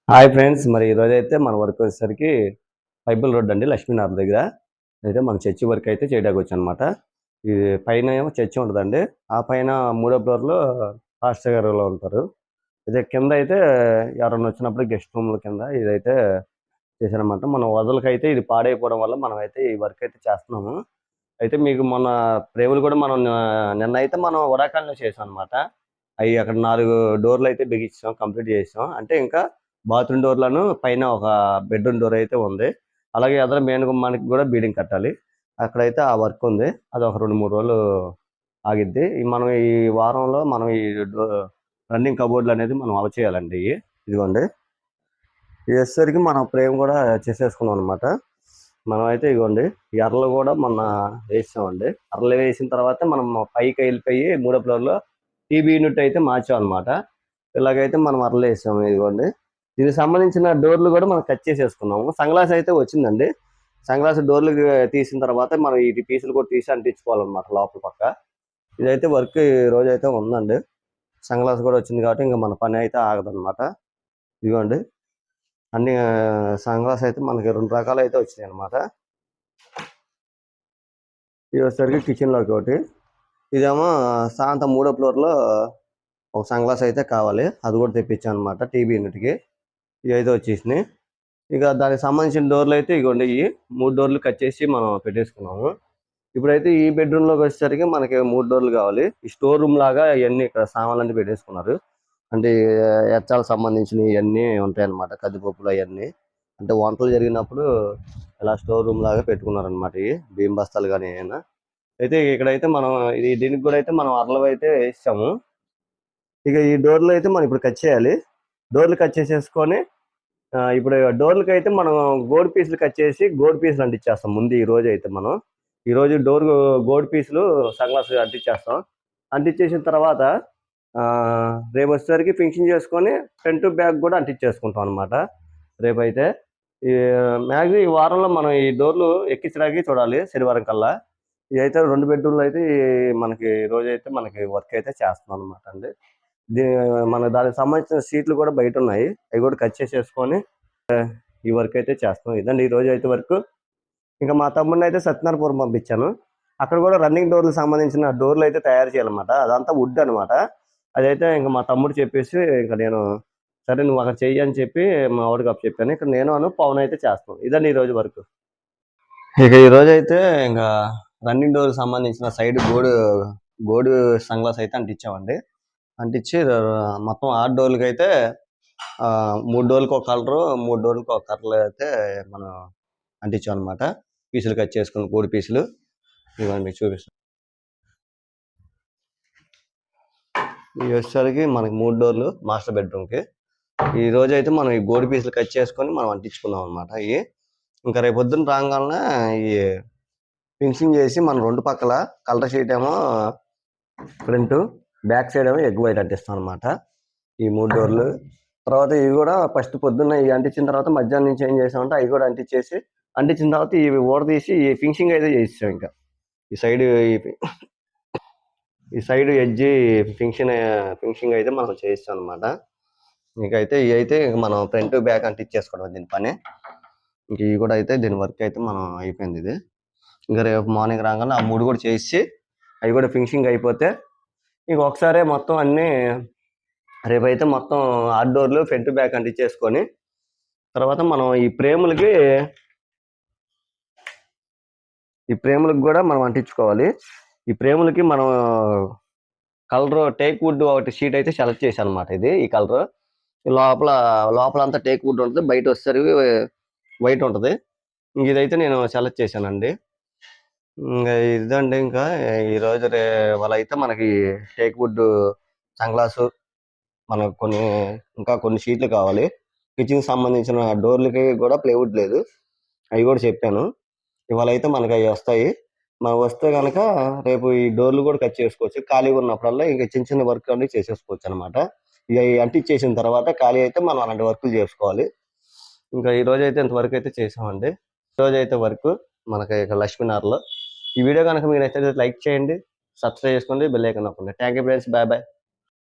Hi friends, మరి ఈరోజైతే మన వర్క్ వచ్చేసరికి బైబిల్ రోడ్ అండి, లక్ష్మీనగర్ దగ్గర అయితే మన చర్చి వర్క్ అయితే చేయడానికి వచ్చానమాట. ఇది పైన ఏమో చర్చి ఉంటుందండి. ఆ పైన మూడో ఫ్లోర్లో పాస్టర్ గారు ఉంటారు. ఇదే కింద అయితే ఎవరన్నా వచ్చినప్పుడు గెస్ట్ రూమ్ల కింద ఇదైతే చేశారనమాట. మన వదలకైతే ఇది పాడైపోవడం వల్ల మనం అయితే ఈ వర్క్ అయితే చేస్తున్నాము. అయితే మీకు మొన్న ప్రేములు కూడా మనం నిన్న అయితే మనం వడాకాల్లో చేసాం అనమాట. అవి అక్కడ 4 డోర్లు అయితే బిగించాం, కంప్లీట్ చేసాం. అంటే ఇంకా బాత్రూమ్ డోర్‌లను పైన ఒక బెడ్‌రూమ్ డోర్ అయితే ఉంది. అలాగే ఎదర మెయిన్ గుమ్మానికి గూడా బీడింగ్ కట్టాలి. అక్కడైతే ఆ వర్క్ ఉంది. అది ఒక 2, 3 రోజులు ఆగిద్ది. మనం ఈ వారంలో మనం ఈ డో రన్నింగ్ కబోర్డ్‌లనేది మనం చేయాలండి ఇయి. ఇదిగోండి. ఇది వచ్చేసరికి మనం ఫ్రేమ్ గూడా చేసేసుకున్నాం అనమాట. మనమైతే ఇగోండి ఎర్రలు గూడా మొన్న వేసామండి. ఎర్రలు వేసిన తర్వాత మనం పైకెళ్ళిపోయి మూడో ఫ్లోర్‌లో టీబీ యూనిట్ అయితే మార్చామనమాట. ఇలాగైతే మనం ఎర్రలేసాము ఇదిగోండి. దీనికి సంబంధించిన డోర్లు కూడా మనం కట్ చేసేసుకున్నాము. సన్‌గ్లాస్ అయితే వచ్చిందండి. సన్‌గ్లాస్ డోర్లు తీసిన తర్వాత మనం ఈ పీసులు కూడా తీసి అంటించుకోవాలన్నమాట లోపల పక్క. ఇదైతే వర్క్ ఈ రోజైతే ఉందండి. సన్‌గ్లాస్ కూడా వచ్చింది కాబట్టి ఇంక మన పని అయితే ఆగదన్నమాట. ఇదిగోండి అన్ని సన్‌గ్లాస్ అయితే మనకి 2 రకాలైతే వచ్చినాయన్నమాట. ఇది వచ్చేసరికి కిచెన్‌లోకి ఒకటి. ఇదేమో సాయంత్రం మూడో ఫ్లోర్‌లో ఒక సన్‌గ్లాస్ అయితే కావాలి. అది కూడా తెప్పించాను అనమాట టీవీ యూనిట్‌కి. ఇవైతే వచ్చేసినాయి. ఇక దానికి సంబంధించిన డోర్లు అయితే ఇగోండి ఇయి 3 డోర్లు కట్ చేసి మనం పెట్టేసుకున్నాము. ఇప్పుడైతే ఈ బెడ్‌రూమ్‌లోకి వచ్చేసరికి మనకి 3 డోర్లు కావాలి. ఈ స్టోర్ రూమ్ లాగా ఇయన్నీ ఇక్కడ సామాన్లన్నీ పెట్టేసుకున్నారు. అంటే ఎచ్చాలకు సంబంధించినయి ఇయన్నీ ఉంటాయన్నమాట. కందిపప్పులు అయన్నీ. అంటే వంటలు జరిగినప్పుడు ఇలా స్టోర్ రూమ్ లాగా పెట్టుకున్నారన్నమాట ఇయి. బియ్యం బస్తాలు గాని ఏయన్నా. అయితే ఇక్కడైతే మనం దీనికి కూడా అయితే మనం అరలవైతే ఏసాము. ఇక ఈ డోర్లు అయితే మనం ఇప్పుడు కట్ చేయాలి. డోర్లు కట్ చేసేసుకొని ఇప్పుడు డోర్లకైతే మనం గోడు పీసులు కట్ చేసి గోడు పీసులు అంటించేస్తాం ముందు ఈ రోజైతే మనం. ఈరోజు గోడు పీసులు సన్‌గ్లాస్ అంటించేస్తాం. అంటించేసిన తర్వాత రేపొచ్చేసరికి ఫినిషింగ్ చేసుకొని ఫ్రంట్, బ్యాక్ కూడా అంటించేసుకుంటాం అనమాట రేపైతే. ఈ మ్యాక్సిమం ఈ వారంలో మనం ఈ డోర్లు ఎక్కించడానికి చూడాలి శనివారం కల్లా. ఇదైతే 2 బెడ్‌రూమ్‌లు అయితే మనకి రోజైతే మనకి వర్క్ అయితే చేస్తున్నాం అనమాట అండి. దీ మన దానికి సంబంధించిన సీట్లు కూడా బయటున్నాయి. అవి కూడా కట్ చేసేసుకొని ఈ వర్క్ అయితే చేస్తాం. ఇదండి ఈ రోజైతే వర్కు. ఇంకా మా తమ్ముడినైతే సత్యనారాయణపురం పంపించాను. అక్కడ కూడా రన్నింగ్ డోర్‌లకు సంబంధించిన డోర్‌లయితే తయారు చేయాలన్నమాట. అదంతా వుడ్ అనమాట. అదైతే ఇంక మా తమ్ముడు చెప్పేసి ఇంక నేను సరే నువ్వు అక్కడ చెయ్యి అని చెప్పి మా వాడికి అప్పచెప్పాను. ఇక్కడ పవన్ అయితే చేస్తాం. ఇదండి ఈ రోజు వర్కు. ఇక ఈ రోజైతే ఇంక రన్నింగ్ డోర్‌కి సంబంధించిన సైడ్ గోడు సన్‌గ్లాస్ అయితే అంటించామండి. అంటించి మొత్తం 6 డోర్‌లకైతే 3 డోర్‌లకి ఒక కలరు, 3 డోర్‌లకి ఒక కలర్‌లో అయితే మనం అంటించామన్నమాట. పీసులు కట్ చేసుకుని కోడి పీసులు. ఇదిగోండి మీకు చూపిస్తాను. ఇవి వచ్చేసరికి మనకి 3 డోర్లు మాస్టర్ బెడ్‌రూమ్‌కి. ఈ రోజైతే మనం ఈ గోడి పీసులు కట్ చేసుకొని మనం అంటించుకున్నాం అన్నమాట ఇయి. ఇంకా రేపు పొద్దున రాంగాలనే ఈ ఫినిషింగ్ చేసి మనం 2 పక్కల కలర్ షీట్ ఏమో ఫ్రంట్, బ్యాక్ సైడ్ ఏమో ఎగ్ వైట్ అంటిస్తాం అన్నమాట. ఈ 3 డోర్లు. తర్వాత ఇవి కూడా ఫస్ట్ పొద్దున్న ఇవి అంటించిన తర్వాత మధ్యాహ్నం నుంచి ఏం చేసామంటే అవి కూడా అంటించేసి, అంటించిన తర్వాత ఇవి ఊడదీసి ఈ ఫినిషింగ్ అయితే చేసేసాం ఇంకా. ఈ సైడ్ ఈ సైడ్ ఎడ్జి ఫినిషింగ్ అయితే మనం చేయిస్తాం అనమాట. ఇంకైతే ఇవైతే మనం ఫ్రంట్, బ్యాక్ అంటించేసుకోవడం దీని పని. ఇంక ఇవి కూడా అయితే దీని వర్క్ అయితే మనం అయిపోయింది ఇది. ఇంకా రేపు మార్నింగ్ రాగానే ఆ 3 కూడా చేసి అవి కూడా ఫినిషింగ్ అయిపోతే ఇంక ఒకసారే మొత్తం అన్నీ రేపైతే మొత్తం 6 డోర్లు ఫ్రంట్, బ్యాక్ అంటించేసుకొని తర్వాత మనం ఈ ఫ్రేములకు కూడా మనం అంటించుకోవాలి. ఈ ఫ్రేములకి మనం కలర్ టేక్ వుడ్ ఒకటి షీట్ అయితే సెలెక్ట్ చేశాను అనమాట. ఈ కలర్ లోపలంతా టేక్ వుడ్ ఉంటుంది, బయట వచ్చేసరికి వైట్ ఉంటుంది. ఇదైతే నేను సెలెక్ట్ చేశానండి. ఇంకా ఇదండి ఇంకా ఈరోజు వాళ్ళైతే మనకి టేక్ వుడ్ సన్‌గ్లాసు మనకు ఇంకా కొన్ని షీట్లు కావాలి. కిచెన్‌కి సంబంధించిన డోర్లకి కూడా ప్లైవుడ్ లేదు. అవి కూడా చెప్పాను. ఇవాళైతే మనకి అవి వస్తాయి. మనం వస్తే గనక రేపు ఈ డోర్లు కూడా కట్ చేసుకోవచ్చు. ఖాళీగా ఉన్నప్పుడల్లా ఇంక చిన్న చిన్న వర్క్ అన్నీ చేసేసుకోవచ్చు అనమాట. ఇక అంటించేసిన తర్వాత ఖాళీ అయితే మనం అలాంటి వర్కులు చేసుకోవాలి. ఇంకా ఈ రోజైతే ఇంతవరకు అయితే చేసామండి. ఈ రోజైతే వర్క్ మనకి ఇక లక్ష్మీనగర్‌లో. ఈ వీడియో కనుక మీకు నచ్చితే లైక్ చేయండి, సబ్స్క్రైబ్ చేసుకోండి, బెల్ ఐకాన్ నొక్కండి. Thank you friends. Bye bye.